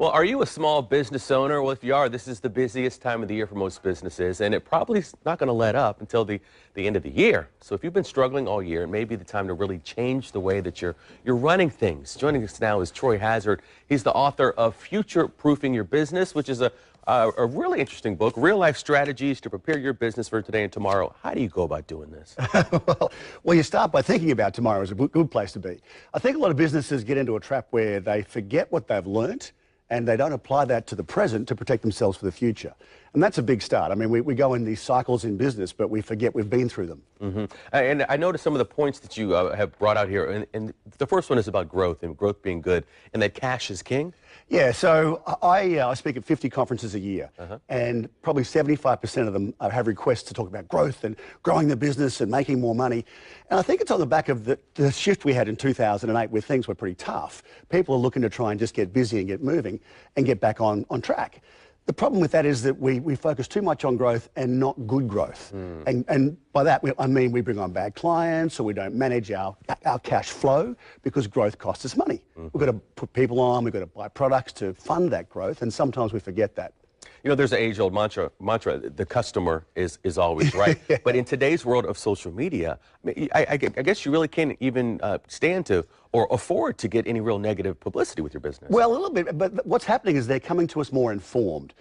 Well, are you a small business owner? Well, if you are, this is the busiest time of the year for most businesses, and it probably is not going to let up until the end of the year. So if you've been struggling all year, it may be the time to really change the way that you're running things. Joining us now is Troy Hazard. He's the author of Future Proofing Your Business, which is a really interesting book, real-life strategies to prepare your business for today and tomorrow. How do you go about doing this? Well, you start by thinking about tomorrow is a good place to be. I think a lot of businesses get into a trap where they forget what they've learnt and they don't apply that to the present to protect themselves for the future. And that's a big start. I mean, we go in these cycles in business, but we forget we've been through them. Mm-hmm. And I noticed some of the points that you have brought out here, and the first one is about growth and growth being good, and that cash is king. Yeah, so I speak at 50 conferences a year, and probably 75% of them have requests to talk about growth and growing the business and making more money. And I think it's on the back of the shift we had in 2008 where things were pretty tough. People are looking to try and just get busy and get moving and get back on track. The problem with that is that we focus too much on growth and not good growth. And by that, I mean we bring on bad clients, or we don't manage our cash flow because growth costs us money. We've got to put people on, we've got to buy products to fund that growth, and sometimes we forget that. You know, there's an age-old mantra, the customer is always right. Yeah. But in today's world of social media, I guess you really can't even stand to or afford to get any real negative publicity with your business. Well, a little bit, but what's happening is they're coming to us more informed.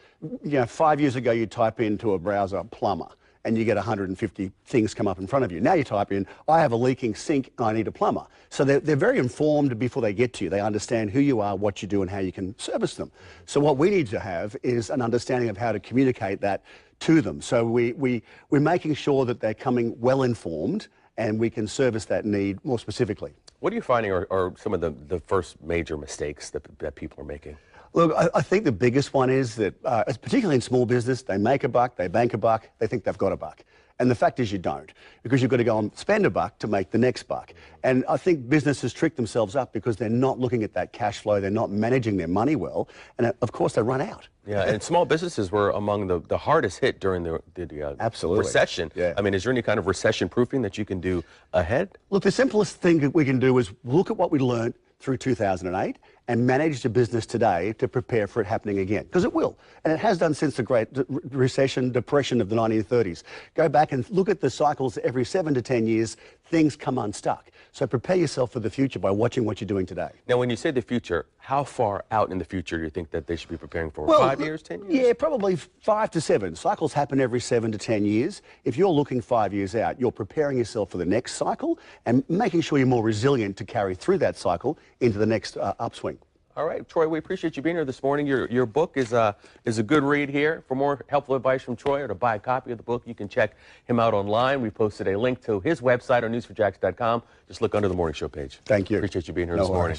You know, 5 years ago, you type into a browser plumber, and you get 150 things come up in front of you. Now you type in, I have a leaking sink and I need a plumber. So they're very informed before they get to you. They understand who you are, what you do, and how you can service them. So what we need to have is an understanding of how to communicate that to them. So we're making sure that they're coming well informed and we can service that need more specifically. What are you finding are some of the first major mistakes that people are making? Look, I think the biggest one is that, particularly in small business, they make a buck, they bank a buck, they think they've got a buck. And the fact is you don't, because you've got to go and spend a buck to make the next buck. And I think businesses trick themselves up because they're not looking at that cash flow, they're not managing their money well, and of course they run out. Yeah, and small businesses were among the hardest hit during the Absolutely. recession. Yeah. I mean, is there any kind of recession proofing that you can do ahead? Look, the simplest thing that we can do is look at what we learned through 2008 and manage the business today to prepare for it happening again, because it will. And it has done since the Great Depression of the 1930s. Go back and look at the cycles every 7 to 10 years, things come unstuck. So prepare yourself for the future by watching what you're doing today. Now, when you say the future, how far out in the future do you think that they should be preparing for? Well, 5 years, 10 years? Yeah, probably 5 to 7. Cycles happen every 7 to 10 years. If you're looking 5 years out, you're preparing yourself for the next cycle and making sure you're more resilient to carry through that cycle into the next upswing. All right, Troy, we appreciate you being here this morning. Your book is a good read here. For more helpful advice from Troy or to buy a copy of the book, you can check him out online. We posted a link to his website on news4jax.com. Just look under the Morning Show page. Thank you. Appreciate you being here this morning.